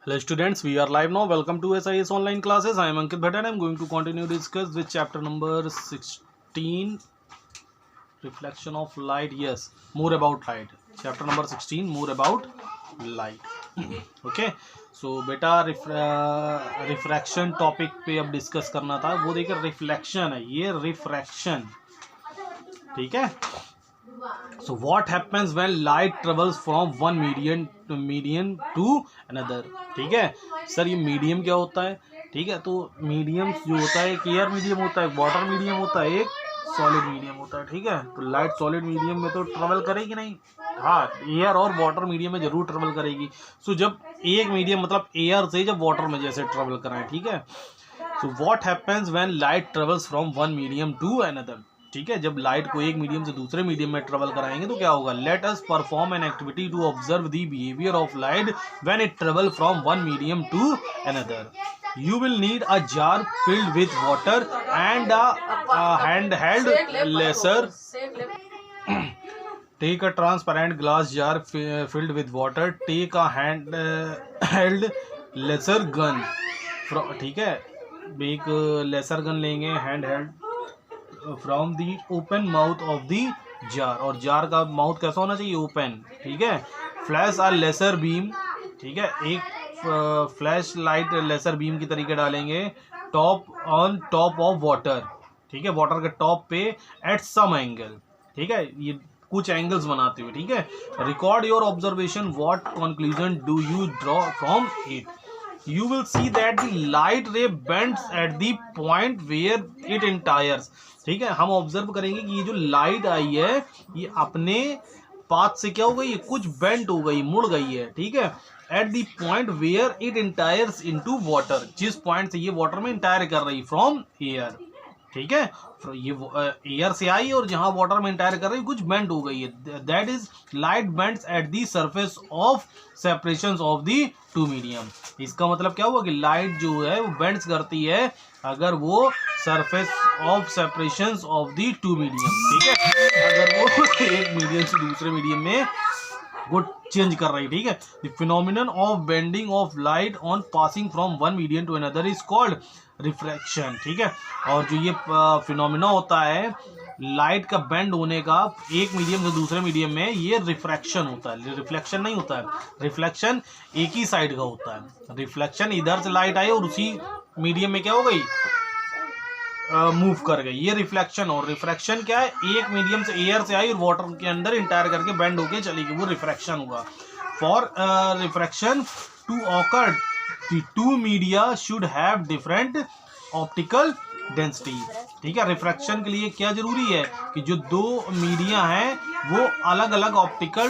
Hello students, we are live now. Welcome to SIS online classes. I am Ankit Bhatt and I am going to continue discuss with chapter number 16, reflection of light. Yes, more about light. Chapter number 16, more about light. Okay, so बेटा refraction topic पे अब discuss करना था. वो देखिए reflection है, ये refraction. ठीक है. So what happens when light travels from one medium to another? ठीक है सर, ये मीडियम क्या होता है? ठीक है, तो मीडियम जो होता है एक एयर मीडियम होता है, एक वाटर मीडियम होता है, एक सॉलिड मीडियम होता है. ठीक है, तो लाइट सॉलिड मीडियम में तो ट्रेवल करेगी नहीं. हाँ, एयर और वाटर मीडियम में जरूर ट्रेवल करेगी. सो जब एक मीडियम मतलब एयर से जब वाटर में जैसे ट्रेवल कराएं. ठीक है, so what happens when light travels from one medium to another. ठीक है, जब लाइट को एक मीडियम से दूसरे मीडियम में ट्रेवल कराएंगे तो क्या होगा? Let us perform an activity to observe the behaviour of light when it travel from one medium to another. You will need a jar filled with water and a handheld laser. Take a transparent glass jar filled with water. Take a handheld laser gun. ठीक है, एक laser gun लेंगे hand from the open mouth of the jar. और jar का mouth कैसा होना चाहिए? Open. ठीक है, फ्लैश आ लेसर बीम. ठीक है, एक फ्लैश लाइट लेसर बीम की तरीके डालेंगे ऑन टॉप ऑफ वाटर. ठीक है, वाटर के टॉप पे एट सम एंगल. ठीक है, ये कुछ एंगल्स बनाते हुए. ठीक है, record your observation. What conclusion do you draw from it? You will see that the light ray bends at the point where it enters. ठीक है, हम ऑब्जर्व करेंगे कि ये जो लाइट आई है ये अपने पाथ से क्या हो गई? कुछ बेंड हो गई, मुड़ गई है. ठीक है, at the point where it enters into water. जिस पॉइंट से ये वाटर में इंटायर कर रही फ्रॉम एयर. ठीक है, ये एयर से आई और जहां वाटर में इंटायर कर रही कुछ बेंड हो गई है. That is light bends at the surface of separations of the two medium. इसका मतलब क्या हुआ कि लाइट जो है वो बेंड्स करती है अगर वो surface of separations of the two medium. ठीक है, अगर वो एक मीडियम से दूसरे मीडियम में वो चेंज कर रही. ठीक है, the phenomenon of bending of light on passing from one medium to another is called refraction. ठीक है, और जो ये फिनोमिना होता है लाइट का बेंड होने का एक मीडियम से दूसरे मीडियम में, ये रिफ्रैक्शन होता है. रिफ्लेक्शन नहीं होता है. रिफ्लेक्शन एक ही साइड का होता है. रिफ्लेक्शन इधर से लाइट आई और उसी मीडियम में क्या हो गई? मूव कर गई. ये रिफ्लेक्शन. और रिफ्रैक्शन क्या है? एक मीडियम से एयर से आई और वाटर के अंदर इंटायर करके बेंड होके चली गई, वो रिफ्रैक्शन हुआ. For refraction to occur the two media should have different optical density. ठीक है, रिफ्रैक्शन के लिए क्या जरूरी है कि जो दो मीडिया हैं वो अलग अलग ऑप्टिकल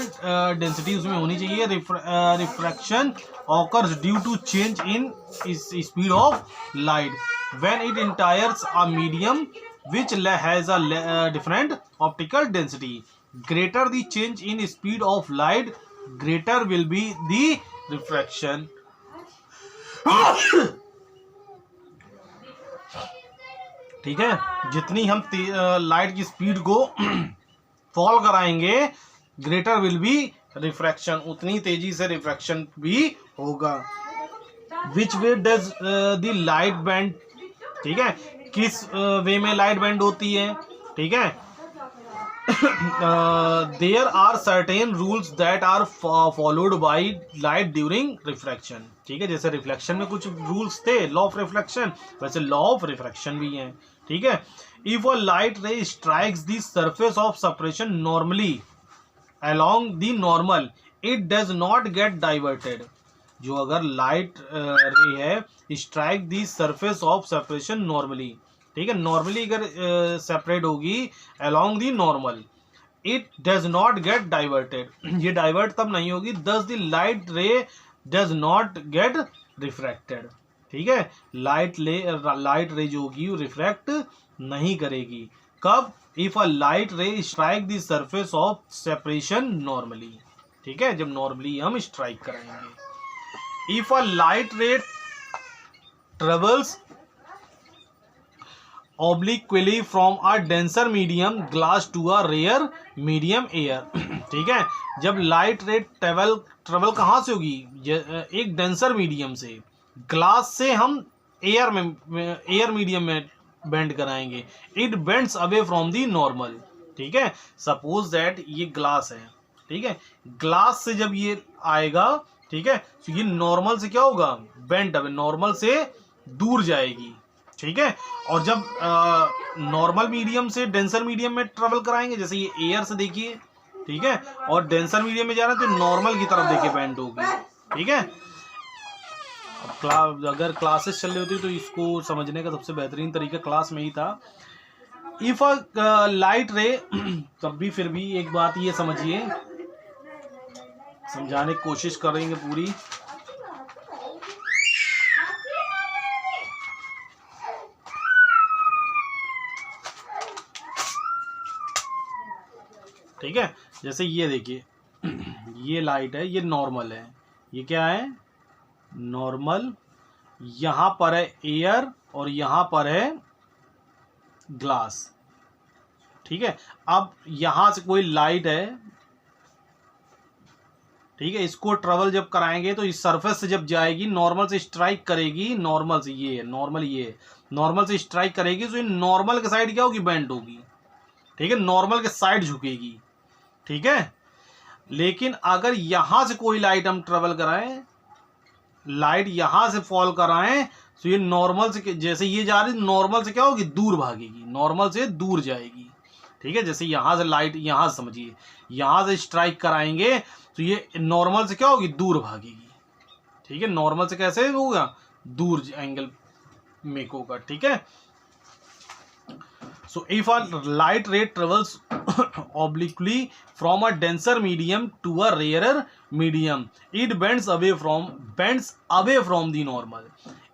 डेंसिटी उसमें होनी चाहिए. Refraction occurs due to change in speed of light when it enters a medium which has a different optical density. Greater the change in speed of light, greater will be the refraction. ठीक है, जितनी हम light की speed को fall कराएंगे greater will be refraction, उतनी तेजी से रिफ्रैक्शन भी होगा. विच वे डज द लाइट बेंड. ठीक है, किस वे में लाइट बेंड होती है? ठीक है, there are certain rules that are followed by light during refraction. ठीक है, जैसे रिफ्लेक्शन में कुछ रूल्स थे, लॉ ऑफ रिफ्लेक्शन, वैसे लॉ ऑफ रिफ्रैक्शन भी है. ठीक है, if a light ray strikes the surface of separation normally along the normal, it does not get diverted. जो अगर लाइट रे है strike the surface of separation normally. ठीक है, नॉर्मली अगर सेपरेट होगी along the normal, it does not get diverted. ये divert तब नहीं होगी. दस द लाइट रे डज नॉट गेट रिफ्रैक्टेड. ठीक है, लाइट रे जो होगी वो रिफ्रैक्ट नहीं करेगी. कब? इफ अ लाइट रे strike the surface of separation normally. ठीक है, जब नॉर्मली हम स्ट्राइक कराएंगे. If a light ray travels obliquely from a denser medium glass to a rare medium air. ठीक है, जब लाइट रे ट्रेवल ट्रेवल कहाँ से होगी, एक डेंसर मीडियम से, ग्लास से हम एयर मीडियम में बेंड कराएंगे, it bends away from the normal. ठीक है, सपोज दैट ये ग्लास है, ठीक है, ग्लास से जब ये आएगा, ठीक है, तो ये नॉर्मल से क्या होगा, बेंड अवे, नॉर्मल से दूर जाएगी। ठीक है, और जब नॉर्मल मीडियम से डेंसर मीडियम में ट्रेवल कराएंगे, जैसे ये एयर से देखिए, ठीक है, और डेंसर मीडियम में जा रहा है तो नॉर्मल की तरफ देखिए बेंड होगी। ठीक है, अगर क्लासेस चल रही होती तो इसको समझने का सबसे बेहतरीन तरीका क्लास में ही था। इफ अ लाइट रे, तब भी फिर भी एक बात ये समझिए, समझाने की कोशिश करेंगे पूरी। ठीक है, जैसे ये देखिए, ये लाइट है, ये नॉर्मल है, ये क्या है, नॉर्मल, यहां पर है एयर और यहां पर है ग्लास। ठीक है, अब यहां से कोई लाइट है, ठीक है, इसको ट्रेवल जब कराएंगे तो इस सरफेस से जब जाएगी, नॉर्मल से स्ट्राइक करेगी, नॉर्मल से, ये नॉर्मल, ये नॉर्मल से स्ट्राइक करेगी तो ये नॉर्मल के साइड क्या होगी, बेंड होगी। ठीक है, नॉर्मल के साइड झुकेगी। ठीक है, लेकिन अगर यहां से कोई लाइट हम ट्रेवल कराएं, लाइट यहां से फॉल कराएं, तो ये नॉर्मल से, जैसे ये जा रही, नॉर्मल से क्या होगी, दूर भागेगी, नॉर्मल से दूर जाएगी। ठीक है, जैसे यहां से लाइट, यहां से समझिए, यहां से स्ट्राइक कराएंगे तो ये नॉर्मल से क्या होगी, दूर भागेगी। ठीक है, नॉर्मल से कैसे होगा, दूर एंगल मेक होगा। ठीक है, so if a light ray travels obliquely from a denser medium to a rarer medium, it bends away from the normal.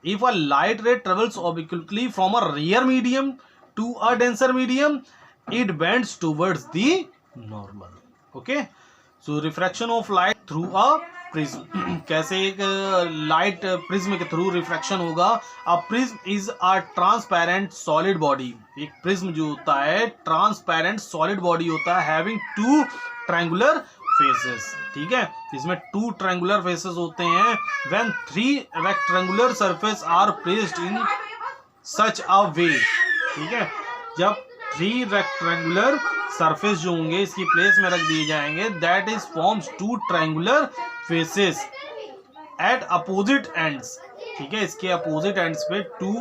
If a light ray travels obliquely from a rare medium to a denser medium, it bends towards the normal. Okay, so refraction of light through a prism. कैसे एक light prism के through refraction होगा। A prism is a transparent solid body. एक prism जो होता है transparent solid body होता है, हैविंग टू ट्रायंगुलर फेसेस। ठीक है, इसमें 2 ट्रायंगुलर फेसेस होते हैं। When 3 rectangular surface are placed in such a way. ठीक है, जब 3 रेक्टेंगुलर सरफेस जो होंगे इसकी प्लेस में रख दिए जाएंगे, that is forms 2 triangular faces at opposite ends. ठीक है, इसके अपोजिट एंड्स पे 2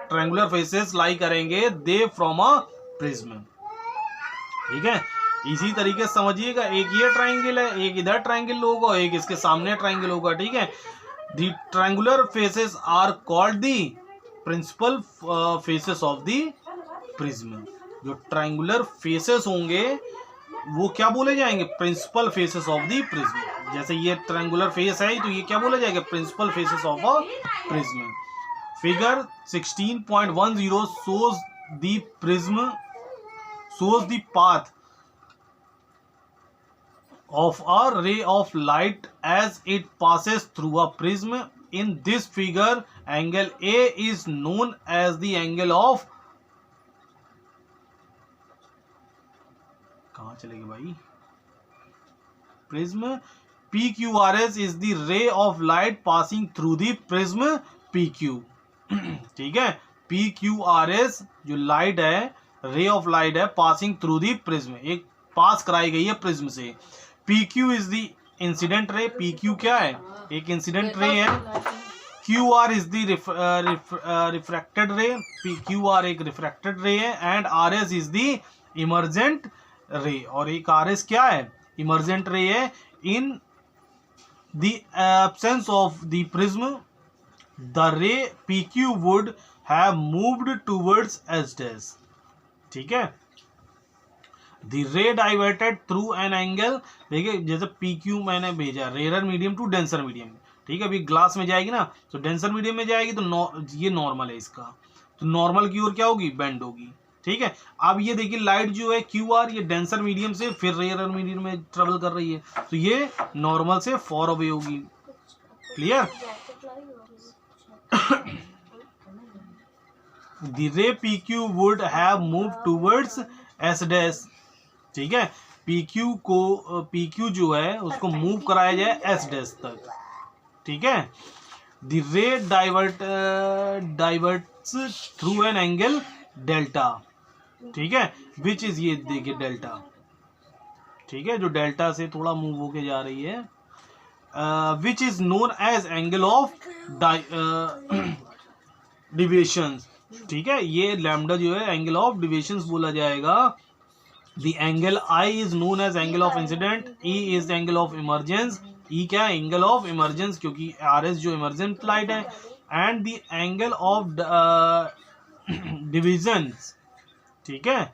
ट्रायंगुलर फेसेस लाई करेंगे, दे फ्रॉम अ प्रिज्म। ठीक है, इसी तरीके से समझिएगा, एक ये ट्रायंगल है, एक इधर ट्रायंगल होगा, एक इसके सामने ट्रायंगल होगा। ठीक है, the triangular faces are called the principal faces of the prism. जो ट्रायंगुलर फेसेस होंगे वो क्या बोले जाएंगे, principal faces of the prism. जैसे ये ट्रायंगुलर फेस है तो ये क्या बोला जाएगा, principal faces of a prism. Figure 16.10 shows the prism shows the path of a ray of light as it passes through a prism. In this figure, angle A is known as the angle of, कहाँ चलेगी भाई, prism. PQRS is the ray of light passing through the prism PQ। ठीक है, PQRS जो light है, ray of light है, passing through the prism, एक पास कराई गई है प्रिज्म से। PQ is the incident ray. PQ क्या है, एक इंसिडेंट रे है। QR इज द रिफ्रैक्टेड रे। QR एक रिफ्रैक्टेड रे है। And RS is the emergent रे, और एक RS क्या है, इमर्जेंट रे है। In the absence of the prism, the रे PQ would have moved towards S dash। ठीक है, द रे डाइवर्टेड थ्रू एन एंगल। देखिए, जैसे PQ मैंने भेजा rare medium to denser medium. ठीक है, अभी ग्लास में जाएगी ना, तो डेंसर मीडियम में जाएगी तो ये नॉर्मल है इसका, तो नॉर्मल की ओर क्या होगी, बेंड होगी। ठीक है, अब ये देखिए लाइट जो है QR, ये डेंसर मीडियम से फिर रेयर मीडियम में ट्रेवल कर रही है, तो ये नॉर्मल से फॉर अवे होगी। Clear. The ray PQ would have moved towards S dash। ठीक है, पी क्यू जो है उसको मूव कराया जाए एस डैश तक, ठीक है। द रे diverts through an angle delta, ठीक है, विच इज, ये देखिए डेल्टा, ठीक है, जो डेल्टा से थोड़ा मूव होके जा रही है, which is known as angle of deviation, ठीक है, ये लैम्डा जो है एंगल ऑफ डिविएशन बोला जाएगा। The angle i is known as angle of incident, e is angle of emergence, e क्या है, एंगल ऑफ इमरजेंस, क्योंकि आर एस जो इमरजेंट लाइट है, and the angle of division, ठीक है,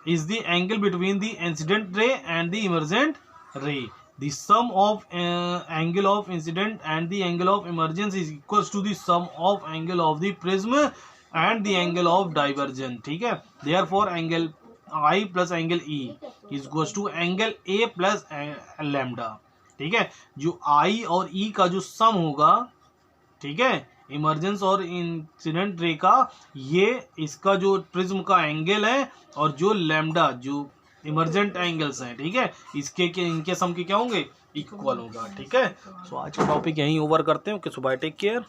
is the angle between the incident ray and the emergent ray. The sum of angle of incident and the angle of emergence is equals to the sum of angle of the prism and the angle of divergence, ठीक है। Therefore angle I plus angle E is equals to angle A plus lambda, ठीक है। जो I और E का जो सम होगा, ठीक है, इमरजेंस और इंसिडेंट रे का, ये इसका जो प्रिज्म का एंगल है, और जो लैम्डा जो इमरजेंट एंगल्स हैं, ठीक है, इनके सम के क्या होंगे, इक्वल होगा, ठीक है। सो आज का टॉपिक यहीं ओवर करते हैं। ओके, सो बाय, टेक केयर।